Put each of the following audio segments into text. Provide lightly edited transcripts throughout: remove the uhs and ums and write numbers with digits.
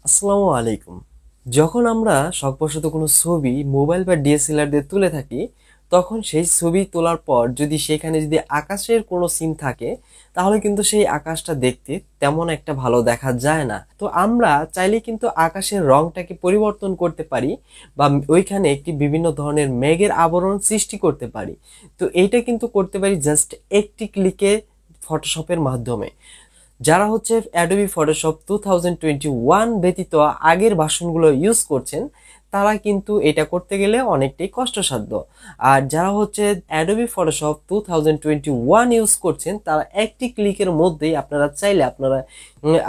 আসসালামু আলাইকুম। যখন আমরা শখবশত কোনো ছবি মোবাইল বা ডিএসএলআর দিয়ে তুলে থাকি, তখন সেই ছবি তোলার পর সেখানে যদি আকাশের কোনো সিন থাকে, তাহলে কিন্তু সেই আকাশটা দেখতে তেমন একটা ভালো দেখা যায় না। তো আমরা চাইলে কিন্তু আকাশের রংটাকে পরিবর্তন করতে পারি বা ওইখানে একটি বিভিন্ন ধরনের মেঘের আবরণ সৃষ্টি করতে পারি। তো এইটা কিন্তু করতে পারি জাস্ট একটি ক্লিকে ফটোশপের মাধ্যমে। যারা হচ্ছে অ্যাডোবি ফটোশপ 2021 ব্যতীত আগের ভার্সনগুলো ইউজ করছেন, তারা কিন্তু এটা করতে গেলে অনেকটাই কষ্টসাধ্য। আর যারা হচ্ছে অ্যাডোবি ফটোশপ 2021 ইউজ করছেন, তারা একটি ক্লিকের মধ্যেই আপনারা চাইলে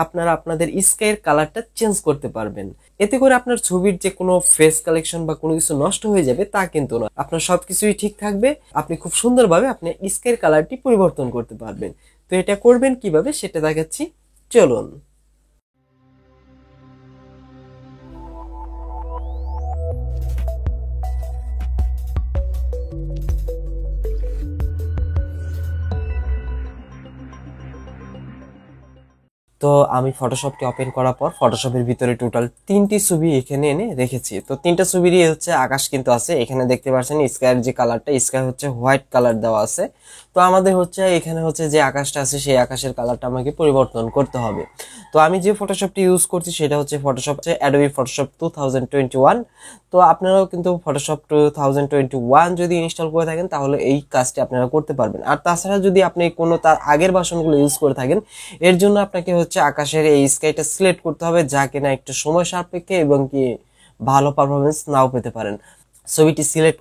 আপনারা আপনাদের স্কাইয়ের কালারটা চেঞ্জ করতে পারবেন। এতে করে আপনার ছবির যে কোনো ফেস কালেকশন বা কোনো কিছু নষ্ট হয়ে যাবে তা কিন্তু না, আপনার সবকিছুই ঠিক থাকবে। আপনি খুব সুন্দরভাবে আপনি স্কাইয়ের কালারটি পরিবর্তন করতে পারবেন। তো এটা করবেন কিভাবে সেটা দেখাচ্ছি, চলুন। তো আমি ফটোশপটি ওপেন করার পর ফটোশপের ভিতরে টোটাল 3টি ছবি এখানে এনে রেখেছি। তো 3টা ছবিরই হচ্ছে আকাশ কিন্তু আছে। এখানে দেখতে পাচ্ছেন স্কাইয়ের যে কালারটা, স্কাই হচ্ছে হোয়াইট কালার দেওয়া আছে। তো আমাদের হচ্ছে এখানে হচ্ছে যে আকাশটা আছে, সেই আকাশের কালারটা আমাকে পরিবর্তন করতে হবে। তো আমি যে ফটোশপটি ইউজ করছি সেটা হচ্ছে অ্যাডোবি ফটোশপ 2021। তো আপনারাও কিন্তু ফটোশপ 2021 যদি ইনস্টল করে থাকেন, তাহলে এই কাজটি আপনারা করতে পারবেন। আর তাছাড়া যদি আপনি কোনো তার আগের ভার্সনগুলো ইউজ করে থাকেন, এর জন্য আপনাকে হচ্ছে আকাশের এই স্কাইটা সিলেক্ট করতে হবে, যা কিনা একটু সময় সাপেক্ষে এবং কি ভালো পারফরমেন্স নাও পেতে পারেন। ছবিটি সিলেক্ট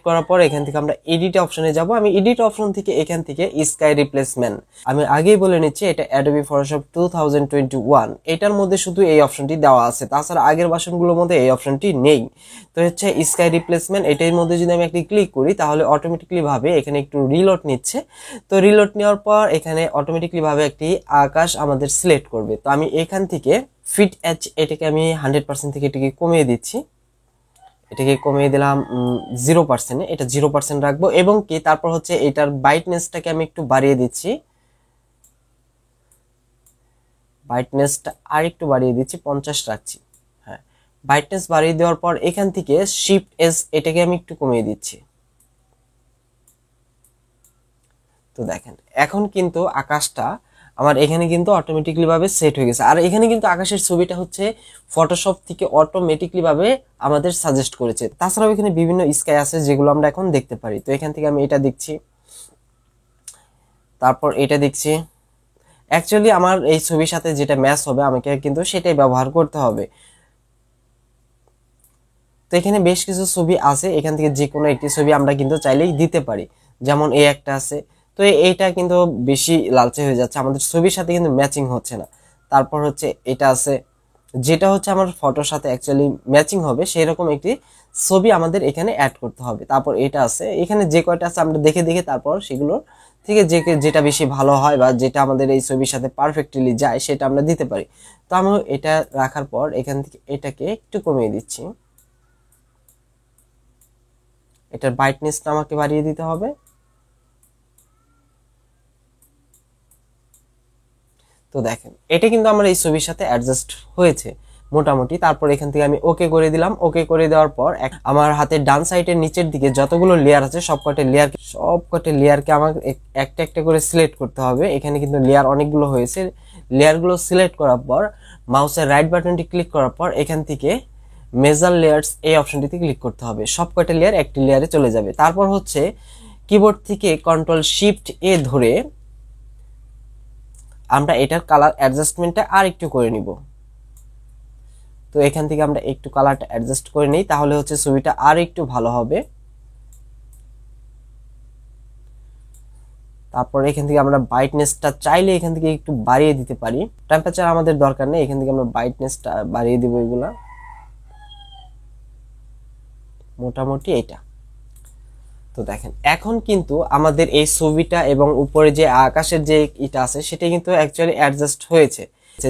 করার পর এখান থেকে আমরা এডিট অপশনে যাব। আমি এডিট অপশন থেকে এখান থেকে স্কাই রিপ্লেসমেন্ট, আমি আগেই বলে নিচ্ছি এটা অ্যাডোবি ফটোশপ 2021, এটার মধ্যে শুধু এই অপশনটি দেওয়া আছে, তাছাড়া আগের ভার্সনগুলোর মধ্যে এই অপশনটি নেই। তো হচ্ছে স্কাই রিপ্লেসমেন্ট, এটার মধ্যে যদি আমি একটি ক্লিক করি, তাহলে অটোমেটিকলি ভাবে এখানে একটু রিলোড নিচ্ছে। তো রিলোড নেওয়ার পর এখানে অটোমেটিকলি ভাবে একটি আকাশ আমাদের সিলেক্ট করবে। তো আমি এখান থেকে ফিট এজ, এটাকে আমি 100% থেকে এটাকে কমিয়ে দিচ্ছি। এটাকে কমিয়ে দিলাম 0%-এ, এটা 0% রাখবো। এবং কি তারপর হচ্ছে এটার ব্রাইটনেসটাকে আমি একটু বাড়িয়ে দিচ্ছি, ব্রাইটনেসটা আর একটু বাড়িয়ে দিচ্ছি, 50 রাখছি। হ্যাঁ, ব্রাইটনেস বাড়িয়ে দেওয়ার পর এখান থেকে শিফট এস, এটাকে আমি একটু কমিয়ে দিচ্ছি। তো দেখেন এখন কিন্তু আকাশটা আমার এখানে কিন্তু অটোমেটিকলি ভাবে সেট হয়ে গেছে। আর এখানে কিন্তু আকাশের ছবিটা হচ্ছে ফটোশপ থেকে অটোমেটিকলি ভাবে আমাদের সাজেস্ট করেছে। তাছাড়াও এখানে বিভিন্ন স্কাই আছে যেগুলো আমরা এখন দেখতে পারি। তো এখান থেকে আমি এটা দেখছি, তারপর এটা দেখছি। অ্যাকচুয়ালি আমার এই ছবির সাথে যেটা ম্যাচ হবে আমাকে কিন্তু সেটাই ব্যবহার করতে হবে। তো এখানে বেশ কিছু ছবি আছে, এখান থেকে যে কোনো একটি ছবি আমরা কিন্তু চাইলেই দিতে পারি। যেমন এই একটা আছে, তো এইটা কিন্তু বেশি লালচে হয়ে যাচ্ছে, আমাদের ছবির সাথে কিন্তু ম্যাচিং হচ্ছে না। তারপর হচ্ছে এটা আছে, যেটা হচ্ছে আমার ফটোর সাথে অ্যাকচুয়ালি ম্যাচিং হবে, সেই রকম একটি ছবি আমাদের এখানে অ্যাড করতে হবে। তারপর এটা আছে, এখানে যে কয়টা আছে আমরা দেখে দেখে তারপর সেগুলো থেকে যেটা বেশি ভালো হয় বা যেটা আমাদের এই ছবির সাথে পারফেক্টলি যায় সেটা আমরা দিতে পারি। তো আমি এটা রাখার পর এখান থেকে এটাকে একটু কমিয়ে দিচ্ছি, এটার ব্রাইটনেসটা আমাকে বাড়িয়ে দিতে হবে। তো দেখেন এটা কিন্তু আমার এই ছবির সাথে অ্যাডজাস্ট হয়েছে মোটামুটি। তারপর এখান থেকে আমি ওকে করে দিলাম। ওকে করে দেওয়ার পর আমার হাতের ডান সাইডের নিচের দিকে যতগুলো লেয়ার আছে সবকটা লেয়ারকে আমার একটা একটা করে সিলেক্ট করতে হবে। এখানে কিন্তু লেয়ার অনেকগুলো হয়েছে। লেয়ারগুলো সিলেক্ট করার পর মাউসের রাইট বাটনটি ক্লিক করার পর এখান থেকে মেজার লেয়ার্স এই অপশনটিতে ক্লিক করতে হবে। সবকটা লেয়ার একটি লেয়ারে চলে যাবে। তারপর হচ্ছে কিবোর্ড থেকে কন্ট্রোল শিফট এ ধরে আমরা এটার কালার অ্যাডজাস্টমেন্টটা আর একটু করে নিব। তো এখান থেকে আমরা একটু কালারটা অ্যাডজাস্ট করে নিই, তাহলে হচ্ছে ছবিটা আর একটু ভালো হবে। তারপর এখান থেকে আমরা ব্রাইটনেসটা চাইলে এখান থেকে একটু বাড়িয়ে দিতে পারি, টেম্পারেচার আমাদের দরকার নেই, এখান থেকে আমরা ব্রাইটনেসটা বাড়িয়ে দিব এগুলা মোটামুটি এটা। তো দেখেন এখন কিন্তু আমাদের এই ছবিটা এবং উপরে যে আকাশের যে এটা আছে সেটা কিন্তু অ্যাকচুয়ালি অ্যাডজাস্ট হয়েছে,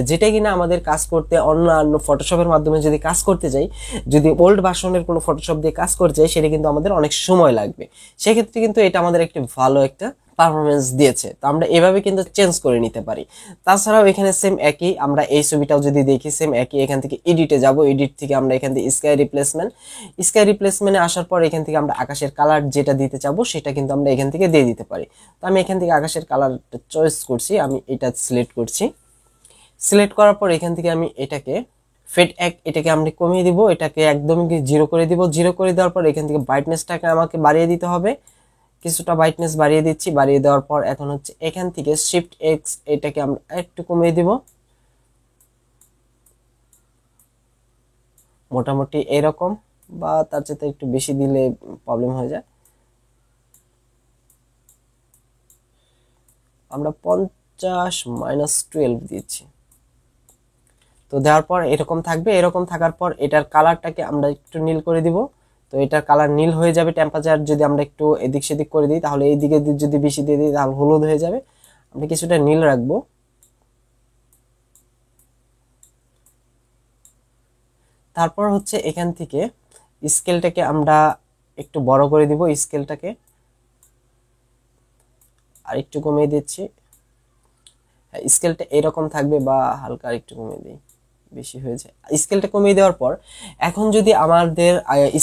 যেটা কিনা আমাদের কাজ করতে অন্যান্য ফটোশপের মাধ্যমে যদি কাজ করতে যাই, যদি ওল্ড ভার্সনের কোনো ফটোশপ দিয়ে কাজ করতে যাই, সেটা কিন্তু আমাদের অনেক সময় লাগবে। সেক্ষেত্রে কিন্তু এটা আমাদের একটি ভালো একটা পারফরমেন্স দিয়েছে। তো আমরা এভাবে কিন্তু চেঞ্জ করে নিতে পারি। তাছাড়াও এখানে সেম একই, আমরা এই ছবিটাও যদি দেখি সেম একই, এখান থেকে এডিটে যাব, এডিট থেকে আমরা এখান থেকে স্কাই রিপ্লেসমেন্টে আসার পর এখান থেকে আমরা আকাশের কালার যেটা দিতে চাবো সেটা কিন্তু আমরা এখান থেকে দিয়ে দিতে পারি। তো আমি এখান থেকে আকাশের কালারটা চয়েস করছি, আমি এটা সিলেক্ট করছি। সিলেক্ট করার পর এখান থেকে আমি এটাকে এটাকে আমরা কমিয়ে দিব, এটাকে একদমই 0 করে দিব। 0 করে দেওয়ার পর এখান থেকে ব্রাইটনেসটাকে আমাকে বাড়িয়ে দিতে হবে, কিছুটা ব্রাইটনেস বাড়িয়ে দিচ্ছি। বাড়িয়ে দেওয়ার পর এখন হচ্ছে এখান থেকে শিফট এক্স, এটাকে আমরা একটু কমিয়ে দিব, মোটামুটি এরকম, বা তার চেয়ে একটু বেশি দিলে প্রবলেম হয়ে যায়। আমরা 50 - 12 দিচ্ছি। তো দেওয়ার পর এরকম থাকবে। এরকম থাকার পর এটার কালারটাকে আমরা একটু নীল করে দিব। তো এটার কালার নীল হয়ে যাবে। টেম্পারেচার যদি আমরা একটু এদিক সেদিক করে দিই, তাহলে এই দিকে যদি বেশি দিয়ে দিই তাহলে হলুদ হয়ে যাবে। আমরা কিছুটা নীল রাখবো। তারপর হচ্ছে এখান থেকে স্কেলটাকে আমরা একটু বড় করে দিব, স্কেলটাকে আর একটু কমিয়ে দিচ্ছি। স্কেলটা এরকম থাকবে, বা হালকা একটু কমিয়ে দিই, বেশি হয়েছে। স্কেলটা কমিয়ে দেওয়ার পর এখন যদি আমাদের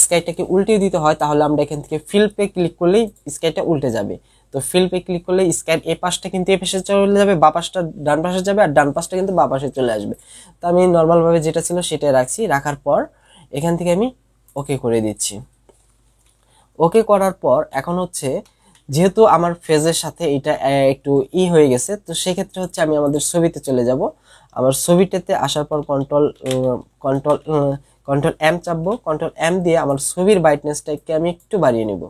স্কাইটাকে উল্টে দিতে হয়, তাহলে আমরা এখান থেকে ফিল পে ক্লিক করলেই স্কাইটা উল্টে যাবে। তো ফিল পে ক্লিক করলে স্কাইর এই পাশটা কিন্তু এই পাশে চলে যাবে, বা পাশটা ডান পাশে যাবে, আর ডান পাশটা কিন্তু বা পাশে চলে আসবে। তো আমি নর্মাল ভাবে যেটা ছিল সেটাই রাখছি। রাখার পর এখান থেকে আমি ওকে করে দিচ্ছি। ওকে করার পর এখন হচ্ছে যেহেতু আমার ফেজের সাথে এটা একটু হয়ে গেছে, তো সেক্ষেত্রে হচ্ছে আমি আমাদের ছবিতে চলে যাব। আমার ছবিটাতে আসার পর কন্ট্রোল কন্ট্রোল এম চাপবো। কন্ট্রোল এম দিয়ে আমার ছবির ব্রাইটনেসটাকে আমি একটু বাড়িয়ে নিব।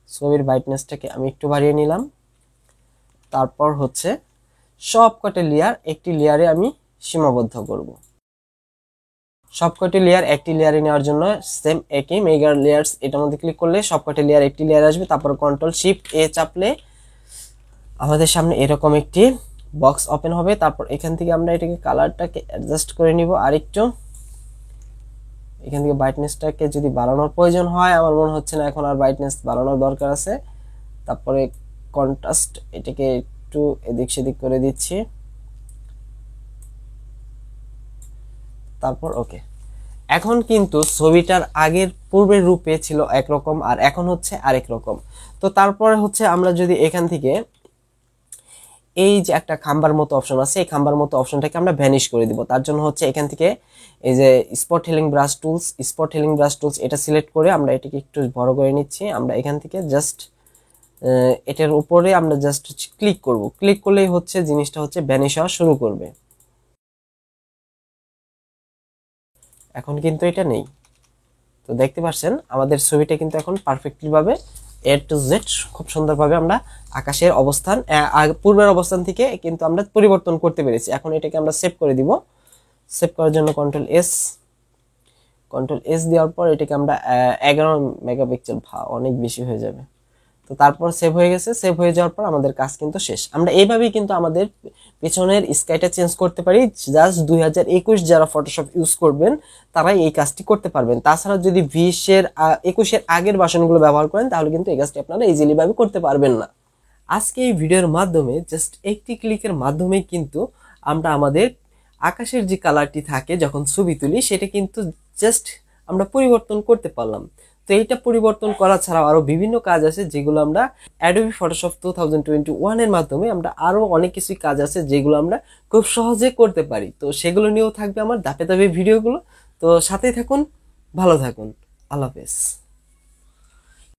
ছবির ব্রাইটনেসটাকে আমি একটু বাড়িয়ে নিলাম। তারপর হচ্ছে সব কটা লেয়ার একটি লেয়ারে আমি সীমাবদ্ধ করব। সবকটি লেয়ার একটি লেয়ারে নেওয়ার জন্য সেম একই মেগা লেয়ার্স, এটার মধ্যে ক্লিক করলে সবকটি লেয়ার একটি লেয়ার আসবে। তারপর কন্ট্রোল শিফট এ চাপলে আমাদের সামনে এরকম একটি বক্স ওপেন হবে। তারপর এখান থেকে আমরা এটাকে কালারটাকে অ্যাডজাস্ট করে নিব আরেকটু। এখান থেকে ব্রাইটনেসটাকে যদি বাড়ানোর প্রয়োজন হয়, আমার মনে হচ্ছে না এখন আর ব্রাইটনেস বাড়ানোর দরকার আছে। তারপরে কন্ট্রাস্ট এটাকে একটু এদিক সেদিক করে দিচ্ছি। তারপর ওকে। এখন কিন্তু ছবিটার আগের পূর্বের রূপে ছিল একরকম, আর এখন হচ্ছে আরেক রকম। তো তারপরে হচ্ছে আমরা যদি এখান থেকে এই যে একটা খাম্বার মতো অপশন আছে, এই খাম্বার মতো অপশনটাকে আমরা ভ্যানিশ করে দিব। তার জন্য হচ্ছে এখান থেকে এই যে স্পট হিলিং ব্রাশ টুলস এটা সিলেক্ট করে আমরা এটাকে একটু বড় করে নিচ্ছি। আমরা এখান থেকে জাস্ট এটার উপরে আমরা জাস্ট ক্লিক করব। ক্লিক করলেই হচ্ছে জিনিসটা হচ্ছে ভ্যানিশ হওয়া শুরু করবে। এখন কিন্তু এটা নেই। তো দেখতে পাচ্ছেন আমাদের ছবিটা কিন্তু এখন পারফেক্টলি ভাবে এ টু জেড খুব সুন্দরভাবে আমরা আকাশের অবস্থান পূর্বের অবস্থান থেকে কিন্তু আমরা পরিবর্তন করতে পেরেছি। এখন এটাকে আমরা সেভ করে দিব। সেভ করার জন্য কন্ট্রোল এস দেওয়ার পর এটাকে আমরা 11 মেগাপিক্সেল, অনেক বেশি হয়ে যাবে। তো তারপর সেভ হয়ে গেছে। সেভ হয়ে যাওয়ার পর আমাদের কাজ কিন্তু শেষ। আমরা এইভাবেই কিন্তু আমাদের পেছনের স্কাইটা চেঞ্জ করতে পারি। জাস্ট 2021 যারা ফটোশপ ইউজ করবেন তারাই এই কাজটি করতে পারবেন। তাছাড়া যদি 21 এর আগের ভার্সনগুলো ব্যবহার করেন তাহলে কিন্তু এই কাজটি আপনারা ইজিলি ভাবে করতে পারবেন না। আজকে এই ভিডিওর মাধ্যমে জাস্ট একটি ক্লিকের মাধ্যমে কিন্তু আমরা আমাদের আকাশের যে কালারটি থাকে যখন ছবি তুলি সেটা কিন্তু জাস্ট আমরা পরিবর্তন করতে পারলাম। তো এইটা পরিবর্তন করা ছাড়াও আরো বিভিন্ন কাজ আছে যেগুলো আমরা অ্যাডোবি ফটোশপ 2021 এর মাধ্যমে আমরা আরো অনেক কিছু কাজ আছে যেগুলো আমরা খুব সহজে করতে পারি। তো সেগুলো নিয়েও থাকবে আমার ধাপে ধাপে ভিডিওগুলো। তো সাথে থাকুন, ভালো থাকুন, আল্লাহ হাফেজ।